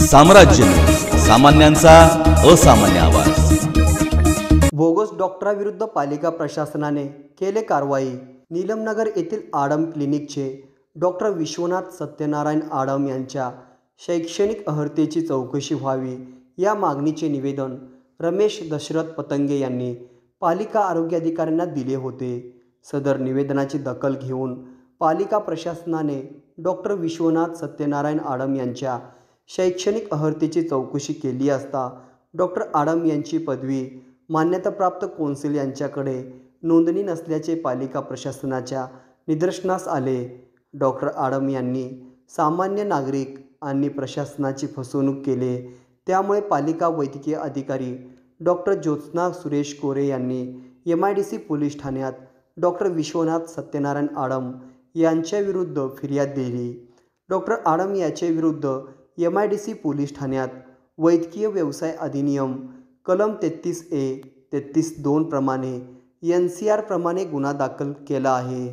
साम्राज्य न्यूज, सामान्यांचा असामान्य आवाज। बोगस डॉक्टराविरुद्ध पालिका प्रशासनाने केले कारवाई। नीलमनगर येथील आडम क्लिनिकचे डॉक्टर विश्वनाथ सत्यनारायण आडम यांच्या शैक्षणिक अर्हतेची चौकशी व्हावी या मागणीचे निवेदन रमेश दशरथ पतंगे यांनी पालिका आरोग्य अधिकाऱ्यांना दिले होते। सदर निवेदनाची दखल घेऊन पालिका प्रशासनाने डॉक्टर विश्वनाथ सत्यनारायण आडम यांच्या शैक्षणिक अर्हतेची चौकशी केली असता डॉक्टर आडम यांची पदवी मान्यताप्राप्त कौन्सिल यांच्याकडे नोंदणी नसल्याचे पालिका प्रशासनाच्या निदर्शनास आले। डॉक्टर आडम यांनी सामान्य नागरिक आणि प्रशासनाची फसवणूक केली, त्यामुळे पालिका वैद्यकीय अधिकारी डॉक्टर ज्योत्स्ना सुरेश कोरे यांनी MIDC पोलीस ठाण्यात डॉक्टर विश्वनाथ सत्यनारायण आडम यांच्याविरुद्ध फिर्याद दिली। डॉक्टर आडम याच्याविरुद्ध MIDC पोलीस ठाण्यात वैद्यकीय व्यवसाय अधिनियम कलम 33A 33(2) प्रमाणे NCR प्रमाणे गुन्हा दाखल केला आहे।